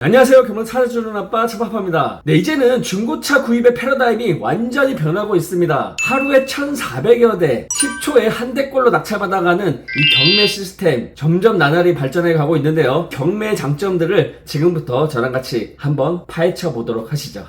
안녕하세요. 경매 찾아주는 아빠 차파파입니다. 네, 이제는 중고차 구입의 패러다임이 완전히 변하고 있습니다. 하루에 1,400여 대, 10초에 한 대꼴로 낙찰받아가는 이 경매 시스템 점점 나날이 발전해 가고 있는데요. 경매의 장점들을 지금부터 저랑 같이 한번 파헤쳐 보도록 하시죠.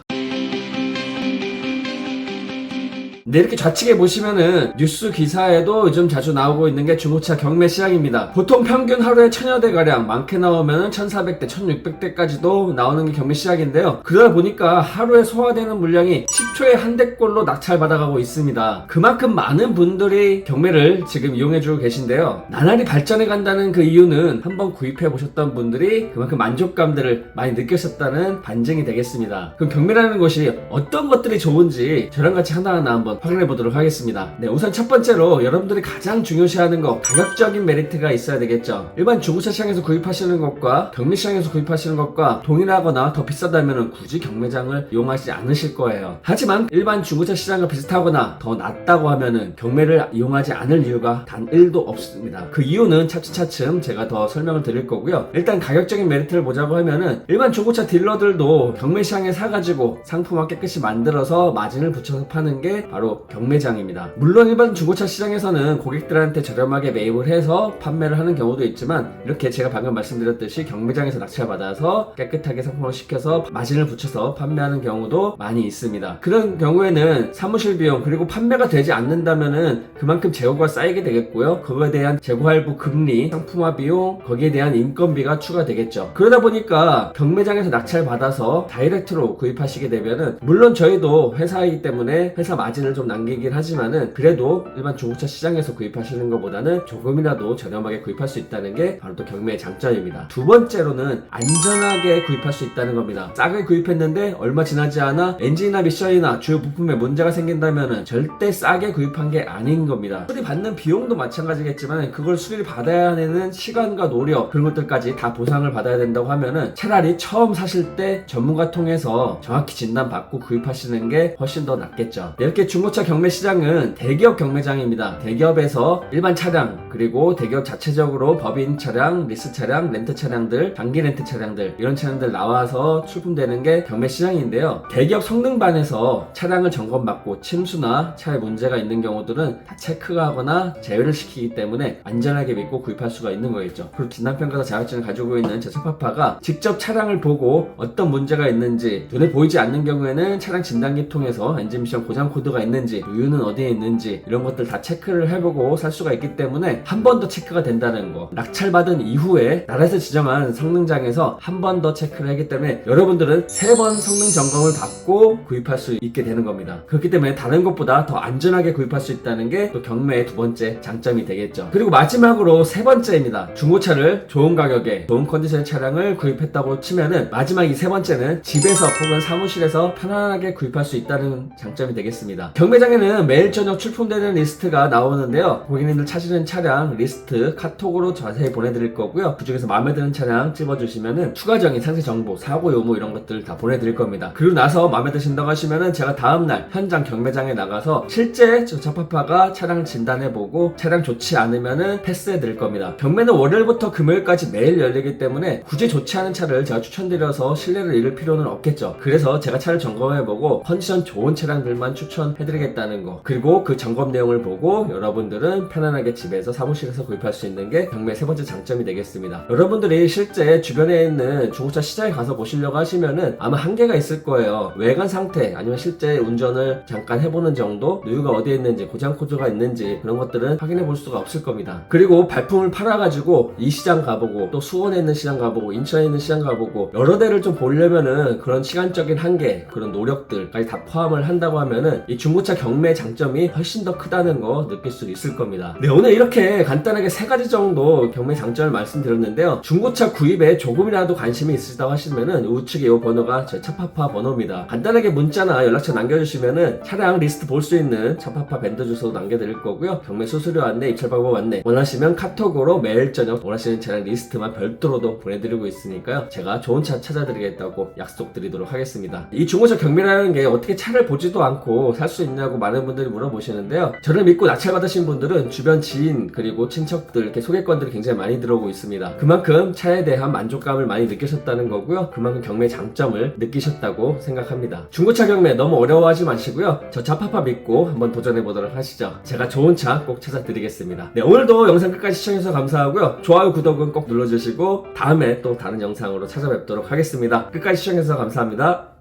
네, 이렇게 좌측에 보시면은 뉴스 기사에도 요즘 자주 나오고 있는 게 중고차 경매 시장입니다. 보통 평균 하루에 1000여 대가량, 많게 나오면은 1400대, 1600대까지도 나오는 게 경매 시장인데요. 그러다 보니까 하루에 소화되는 물량이 10초에 한 대꼴로 낙찰받아가고 있습니다. 그만큼 많은 분들이 경매를 지금 이용해주고 계신데요. 나날이 발전해 간다는 그 이유는 한번 구입해 보셨던 분들이 그만큼 만족감들을 많이 느끼셨다는 반증이 되겠습니다. 그럼 경매라는 것이 어떤 것들이 좋은지 저랑 같이 하나하나 한번 확인해 보도록 하겠습니다. 네, 우선 첫 번째로 여러분들이 가장 중요시하는 거, 가격적인 메리트가 있어야 되겠죠. 일반 중고차 시장에서 구입하시는 것과 경매 시장에서 구입하시는 것과 동일하거나 더 비싸다면 굳이 경매장을 이용하지 않으실 거예요. 하지만 일반 중고차 시장과 비슷하거나 더 낫다고 하면은 경매를 이용하지 않을 이유가 단 1도 없습니다. 그 이유는 차츰차츰 제가 더 설명을 드릴 거고요. 일단 가격적인 메리트를 보자고 하면은 일반 중고차 딜러들도 경매 시장에 사가지고 상품화 깨끗이 만들어서 마진을 붙여서 파는 게 바로 경매장입니다. 물론 일반 중고차 시장에서는 고객들한테 저렴하게 매입을 해서 판매를 하는 경우도 있지만, 이렇게 제가 방금 말씀드렸듯이 경매장에서 낙찰받아서 깨끗하게 상품화 시켜서 마진을 붙여서 판매하는 경우도 많이 있습니다. 그런 경우에는 사무실 비용, 그리고 판매가 되지 않는다면은 그만큼 재고가 쌓이게 되겠고요. 그거에 대한 재고할부 금리, 상품화 비용, 거기에 대한 인건비가 추가되겠죠. 그러다 보니까 경매장에서 낙찰받아서 다이렉트로 구입하시게 되면은, 물론 저희도 회사이기 때문에 회사 마진을 좀 남기긴 하지만은 그래도 일반 중고차 시장에서 구입하시는 것보다는 조금이라도 저렴하게 구입할 수 있다는 게 바로 또 경매의 장점입니다. 두 번째로는 안전하게 구입할 수 있다는 겁니다. 싸게 구입했는데 얼마 지나지 않아 엔진이나 미션이나 주요 부품에 문제가 생긴다면은 절대 싸게 구입한 게 아닌 겁니다. 수리 받는 비용도 마찬가지겠지만 그걸 수리를 받아야 하는 시간과 노력, 그런 것들까지 다 보상을 받아야 된다고 하면은 차라리 처음 사실 때 전문가 통해서 정확히 진단받고 구입하시는 게 훨씬 더 낫겠죠. 이렇게 중고차 경매 시장은 대기업 경매장입니다. 대기업에서 일반 차량, 그리고 대기업 자체적으로 법인 차량, 리스 차량, 렌트 차량들, 장기 렌트 차량들, 이런 차량들 나와서 출품되는 게 경매 시장인데요. 대기업 성능반에서 차량을 점검받고 침수나 차에 문제가 있는 경우들은 다 체크가 하거나 제외를 시키기 때문에 안전하게 믿고 구입할 수가 있는 거겠죠. 그리고 진단평가사 자격증을 가지고 있는 제 차파파가 직접 차량을 보고 어떤 문제가 있는지, 눈에 보이지 않는 경우에는 차량 진단기 통해서 엔진 미션 고장 코드가 있는지, 누유는 어디에 있는지, 이런 것들 다 체크를 해보고 살 수가 있기 때문에 한 번 더 체크가 된다는 거, 낙찰받은 이후에 나라에서 지정한 성능장에서 한 번 더 체크를 하기 때문에 여러분들은 3번 성능 점검을 받고 구입할 수 있게 되는 겁니다. 그렇기 때문에 다른 것보다 더 안전하게 구입할 수 있다는 게 또 경매의 두 번째 장점이 되겠죠. 그리고 마지막으로 세 번째입니다. 중고차를 좋은 가격에 좋은 컨디션의 차량을 구입했다고 치면은 마지막 이 세 번째는 집에서 혹은 사무실에서 편안하게 구입할 수 있다는 장점이 되겠습니다. 경매장에는 매일 저녁 출품되는 리스트가 나오는데요. 고객님들 찾으는 차량 리스트 카톡으로 자세히 보내드릴 거고요. 그중에서 마음에 드는 차량 찝어주시면은 추가적인 상세 정보, 사고 요무 이런 것들 다 보내드릴 겁니다. 그리고 나서 마음에 드신다고 하시면은 제가 다음날 현장 경매장에 나가서 실제 저 차파파가 차량을 진단해보고 차량 좋지 않으면은 패스해드릴 겁니다. 경매는 월요일부터 금요일까지 매일 열리기 때문에 굳이 좋지 않은 차를 제가 추천드려서 신뢰를 잃을 필요는 없겠죠. 그래서 제가 차를 점검해보고 컨디션 좋은 차량들만 추천해드리겠다는 거, 그리고 그 점검 내용을 보고 여러분들은 편안하게 집에서 사무실에서 구입할 수 있는 게 경매의 세 번째 장점이 되겠습니다. 여러분들이 실제 주변에 있는 중고차 시장에 가서 보시려고 하시면은 아마 한계가 있을 거예요. 외관 상태, 아니면 실제 운전을 잠깐 해보는 정도, 누유가 어디에 있는지, 고장 코드가 있는지, 그런 것들은 확인해 볼 수가 없을 겁니다. 그리고 발품을 팔아가지고 이 시장 가보고 또 수원에 있는 시장 가보고 인천에 있는 시장 가보고 여러 대를 좀 보려면은 그런 시간적인 한계, 그런 노력들까지 다 포함을 한다고 하면은 이 중고차 경매의 장점이 훨씬 더 크다는 거 느낄 수 있을 겁니다. 네, 오늘 이렇게 간단하게 세 가지 정도 경매 장점을 말씀드렸는데요. 중고차 구입에 조금이라도 관심이 있으시다고 하시면은 우측에 이 번호가 제 차파파 번호입니다. 간단하게 문자나 연락처 남겨주시면은 차량 리스트 볼 수 있는 차파파 밴드 주소 남겨드릴 거고요. 경매 수수료 안내, 입찰 방법 안내 원하시면 카톡으로 매일 저녁 원하시는 차량 리스트만 별도로도 보내드리고 있으니까요. 제가 좋은 차 찾아드리겠다고 약속드리도록 하겠습니다. 이 중고차 경매라는 게 어떻게 차를 보지도 않고 살 수 좋냐고 많은 분들이 물어보시는데요. 저를 믿고 낙찰받으신 분들은 주변 지인 그리고 친척들 이렇게 소개권들이 굉장히 많이 들어오고 있습니다. 그만큼 차에 대한 만족감을 많이 느끼셨다는 거고요. 그만큼 경매 장점을 느끼셨다고 생각합니다. 중고차 경매 너무 어려워하지 마시고요. 저 차파파 믿고 한번 도전해보도록 하시죠. 제가 좋은 차 꼭 찾아드리겠습니다. 네, 오늘도 영상 끝까지 시청해주셔서 감사하고요. 좋아요, 구독은 꼭 눌러주시고 다음에 또 다른 영상으로 찾아뵙도록 하겠습니다. 끝까지 시청해주셔서 감사합니다.